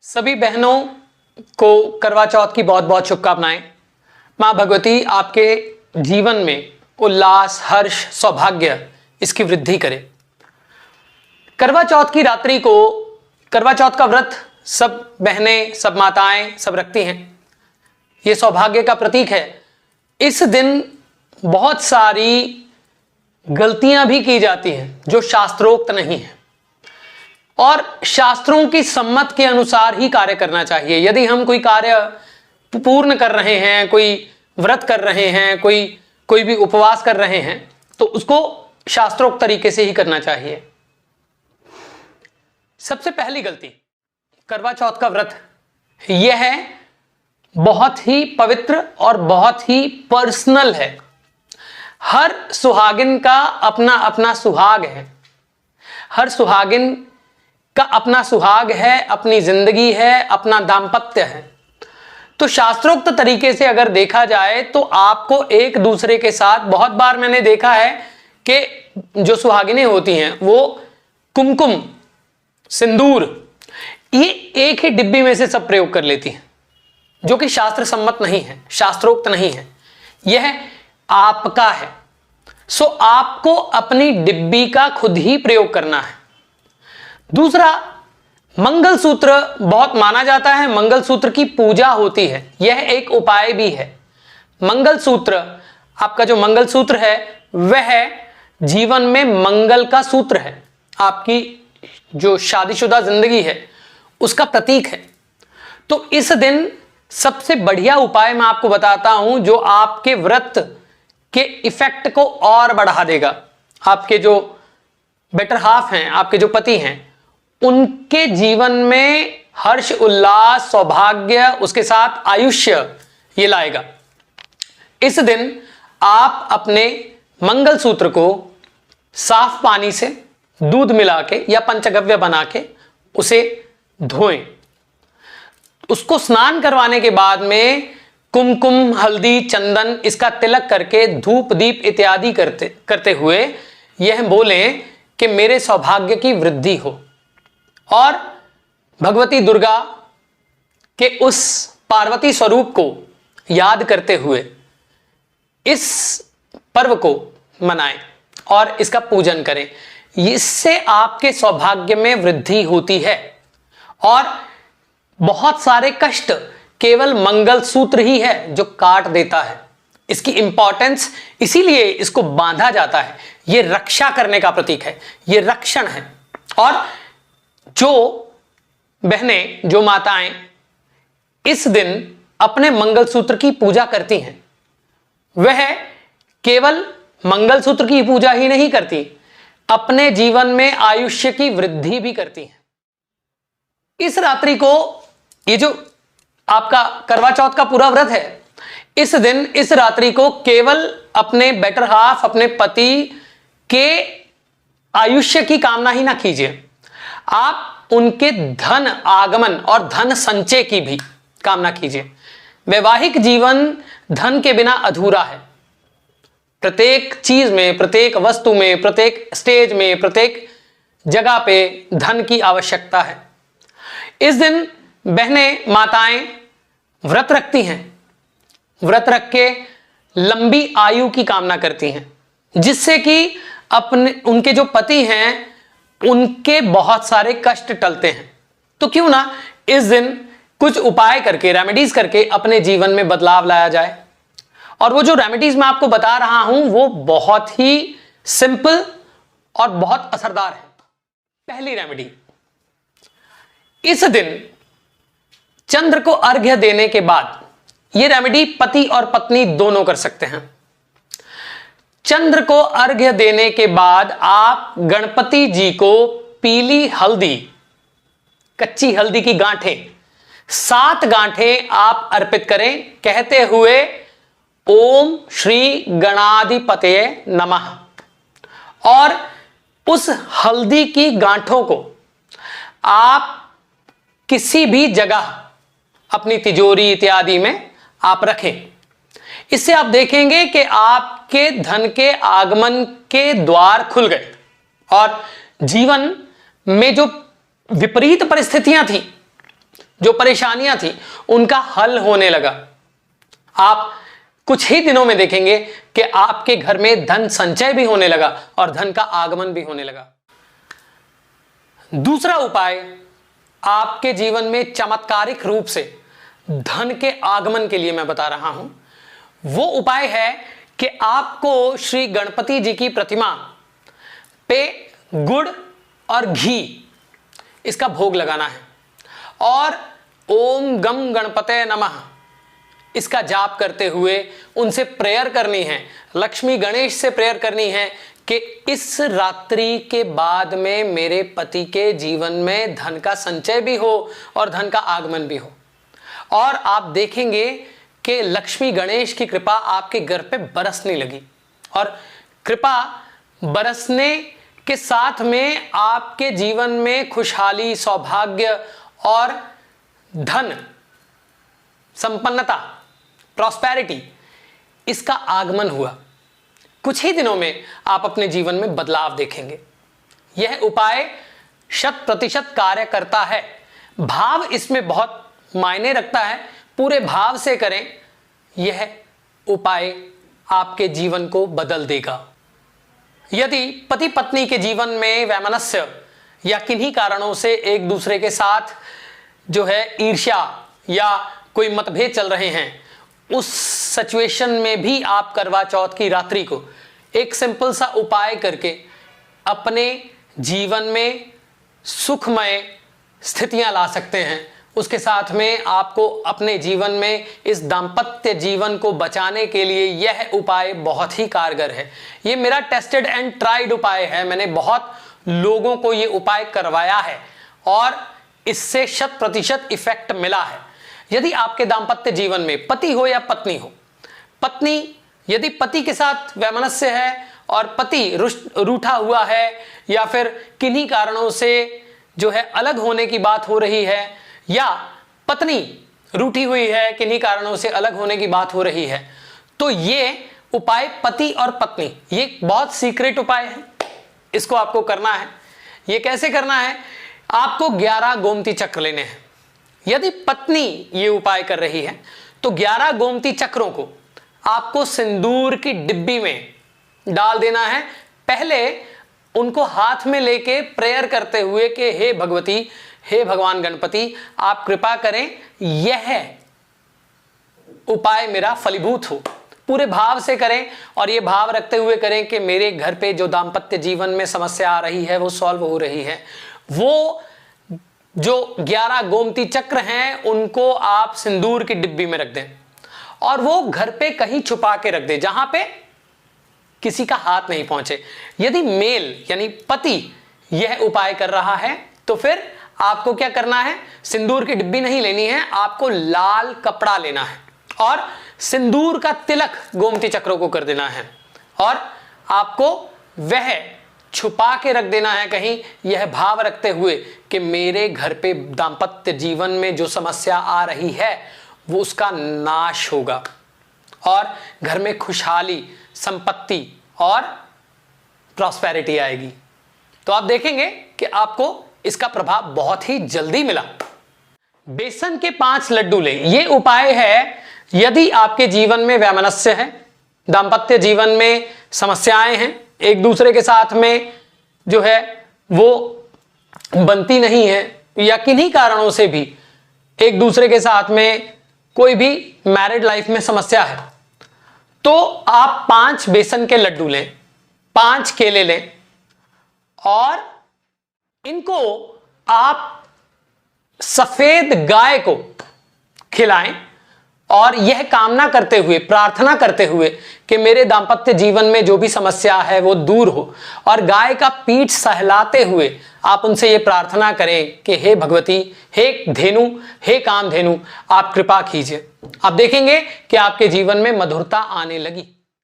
सभी बहनों को करवा चौथ की बहुत बहुत शुभकामनाएं। मां भगवती आपके जीवन में उल्लास, हर्ष, सौभाग्य इसकी वृद्धि करे। करवा चौथ की रात्रि को, करवा चौथ का व्रत सब बहनें, सब माताएं सब रखती हैं। ये सौभाग्य का प्रतीक है। इस दिन बहुत सारी गलतियां भी की जाती हैं जो शास्त्रोक्त नहीं है, और शास्त्रों की सम्मत के अनुसार ही कार्य करना चाहिए। यदि हम कोई कार्य पूर्ण कर रहे हैं, कोई व्रत कर रहे हैं, कोई भी उपवास कर रहे हैं, तो उसको शास्त्रोक्त तरीके से ही करना चाहिए। सबसे पहली गलती, करवा चौथ का व्रत यह है बहुत ही पवित्र और बहुत ही पर्सनल है। हर सुहागिन का अपना अपना सुहाग है, हर सुहागिन का अपना सुहाग है, अपनी जिंदगी है, अपना दाम्पत्य है। तो शास्त्रोक्त तरीके से अगर देखा जाए तो आपको एक दूसरे के साथ, बहुत बार मैंने देखा है कि जो सुहागिनें होती हैं वो कुमकुम, सिंदूर ये एक ही डिब्बी में से सब प्रयोग कर लेती हैं, जो कि शास्त्र सम्मत नहीं है, शास्त्रोक्त नहीं है। यह आपका है, सो आपको अपनी डिब्बी का खुद ही प्रयोग करना है। दूसरा, मंगलसूत्र बहुत माना जाता है, मंगलसूत्र की पूजा होती है, यह एक उपाय भी है। मंगलसूत्र, आपका जो मंगलसूत्र है वह जीवन में मंगल का सूत्र है, आपकी जो शादीशुदा जिंदगी है उसका प्रतीक है। तो इस दिन सबसे बढ़िया उपाय मैं आपको बताता हूं जो आपके व्रत के इफेक्ट को और बढ़ा देगा। आपके जो बेटर हाफ हैं, आपके जो पति हैं, उनके जीवन में हर्ष, उल्लास, सौभाग्य, उसके साथ आयुष्य ये लाएगा। इस दिन आप अपने मंगलसूत्र को साफ पानी से दूध मिला के या पंचगव्य बना के उसे धोएं। उसको स्नान करवाने के बाद में कुमकुम, हल्दी, चंदन इसका तिलक करके धूप दीप इत्यादि करते हुए यह बोलें कि मेरे सौभाग्य की वृद्धि हो। और भगवती दुर्गा के उस पार्वती स्वरूप को याद करते हुए इस पर्व को मनाएं और इसका पूजन करें। इससे आपके सौभाग्य में वृद्धि होती है और बहुत सारे कष्ट केवल मंगलसूत्र ही है जो काट देता है। इसकी इंपॉर्टेंस इसीलिए इसको बांधा जाता है, यह रक्षा करने का प्रतीक है, यह रक्षण है। और जो बहनें, जो माताएं इस दिन अपने मंगलसूत्र की पूजा करती हैं, वह केवल मंगलसूत्र की पूजा ही नहीं करती, अपने जीवन में आयुष्य की वृद्धि भी करती हैं। इस रात्रि को, ये जो आपका करवा चौथ का पूरा व्रत है, इस दिन, इस रात्रि को केवल अपने बेटर हाफ, अपने पति के आयुष्य की कामना ही ना कीजिए, आप उनके धन आगमन और धन संचय की भी कामना कीजिए। वैवाहिक जीवन धन के बिना अधूरा है। प्रत्येक चीज में, प्रत्येक वस्तु में, प्रत्येक स्टेज में, प्रत्येक जगह पे धन की आवश्यकता है। इस दिन बहनें, माताएं व्रत रखती हैं, व्रत रख के लंबी आयु की कामना करती हैं, जिससे कि उनके जो पति हैं उनके बहुत सारे कष्ट टलते हैं। तो क्यों ना इस दिन कुछ उपाय करके, रेमेडीज करके अपने जीवन में बदलाव लाया जाए। और वो जो रेमेडीज मैं आपको बता रहा हूं वो बहुत ही सिंपल और बहुत असरदार है। पहली रेमेडी, इस दिन चंद्र को अर्घ्य देने के बाद, यह रेमेडी पति और पत्नी दोनों कर सकते हैं। चंद्र को अर्घ्य देने के बाद आप गणपति जी को पीली हल्दी, कच्ची हल्दी की गांठें, 7 गांठें आप अर्पित करें, कहते हुए ओम श्री गणाधिपतये नमः। और उस हल्दी की गांठों को आप किसी भी जगह अपनी तिजोरी इत्यादि में आप रखें। इससे आप देखेंगे कि आपके धन के आगमन के द्वार खुल गए और जीवन में जो विपरीत परिस्थितियां थी जो परेशानियां थी उनका हल होने लगा। आप कुछ ही दिनों में देखेंगे कि आपके घर में धन संचय भी होने लगा और धन का आगमन भी होने लगा। दूसरा उपाय आपके जीवन में चमत्कारिक रूप से धन के आगमन के लिए मैं बता रहा हूं। वो उपाय है कि आपको श्री गणपति जी की प्रतिमा पे गुड़ और घी इसका भोग लगाना है और ओम गम गणपते नमः इसका जाप करते हुए उनसे प्रेयर करनी है, लक्ष्मी गणेश से प्रेयर करनी है कि इस रात्रि के बाद में मेरे पति के जीवन में धन का संचय भी हो और धन का आगमन भी हो। और आप देखेंगे कि लक्ष्मी गणेश की कृपा आपके घर पे बरसने लगी और कृपा बरसने के साथ में आपके जीवन में खुशहाली, सौभाग्य और धन, संपन्नता, प्रॉस्पेरिटी इसका आगमन हुआ। कुछ ही दिनों में आप अपने जीवन में बदलाव देखेंगे। यह उपाय 100% कार्य करता है। भाव इसमें बहुत मायने रखता है। पूरे भाव से करें, यह उपाय आपके जीवन को बदल देगा। यदि पति पत्नी के जीवन में वैमनस्य या किन्हीं कारणों से एक दूसरे के साथ जो है ईर्ष्या या कोई मतभेद चल रहे हैं, उस सिचुएशन में भी आप करवा चौथ की रात्रि को एक सिंपल सा उपाय करके अपने जीवन में सुखमय स्थितियां ला सकते हैं। उसके साथ में आपको अपने जीवन में इस दाम्पत्य जीवन को बचाने के लिए यह उपाय बहुत ही कारगर है। ये मेरा टेस्टेड एंड ट्राइड उपाय है। मैंने बहुत लोगों को ये उपाय करवाया है और इससे 100% इफेक्ट मिला है। यदि आपके दाम्पत्य जीवन में पति हो या पत्नी हो, पत्नी यदि पति के साथ वैमनस्य है और पति रूठा हुआ है या फिर किन्हीं कारणों से जो है अलग होने की बात हो रही है, या पत्नी रूठी हुई है, किन्हीं कारणों से अलग होने की बात हो रही है, तो ये उपाय पति और पत्नी, ये बहुत सीक्रेट उपाय है। इसको आपको करना है। ये कैसे करना है? आपको 11 गोमती चक्र लेने हैं। यदि पत्नी ये उपाय कर रही है तो 11 गोमती चक्रों को आपको सिंदूर की डिब्बी में डाल देना है। पहले उनको हाथ में लेके प्रेयर करते हुए कि हे भगवती, हे भगवान गणपति, आप कृपा करें यह उपाय मेरा फलीभूत हो। पूरे भाव से करें और ये भाव रखते हुए करें कि मेरे घर पे जो दाम्पत्य जीवन में समस्या आ रही है वो सॉल्व हो रही है। वो जो 11 गोमती चक्र हैं उनको आप सिंदूर की डिब्बी में रख दें और वो घर पे कहीं छुपा के रख दें जहां पे किसी का हाथ नहीं पहुंचे। यदि मेल यानी पति यह उपाय कर रहा है तो फिर आपको क्या करना है? सिंदूर की डिब्बी नहीं लेनी है, आपको लाल कपड़ा लेना है और सिंदूर का तिलक गोमती चक्रों को कर देना है और आपको वह छुपा के रख देना है कहीं, यह भाव रखते हुए कि मेरे घर पे दाम्पत्य जीवन में जो समस्या आ रही है वो उसका नाश होगा और घर में खुशहाली, संपत्ति और प्रॉस्पेरिटी आएगी। तो आप देखेंगे कि आपको इसका प्रभाव बहुत ही जल्दी मिला। बेसन के 5 लड्डू लें। ये उपाय है यदि आपके जीवन में वैमनस्य है, दाम्पत्य जीवन में समस्याएं हैं, एक दूसरे के साथ में जो है वो बनती नहीं है या किन्हीं कारणों से भी एक दूसरे के साथ में कोई भी मैरिड लाइफ में समस्या है, तो आप 5 बेसन के लड्डू लें, 5 केले लें और इनको आप सफेद गाय को खिलाएं और यह कामना करते हुए, प्रार्थना करते हुए कि मेरे दाम्पत्य जीवन में जो भी समस्या है वो दूर हो, और गाय का पीठ सहलाते हुए आप उनसे ये प्रार्थना करें कि हे भगवती, हे धेनु, हे कामधेनु, आप कृपा कीजिए। आप देखेंगे कि आपके जीवन में मधुरता आने लगी।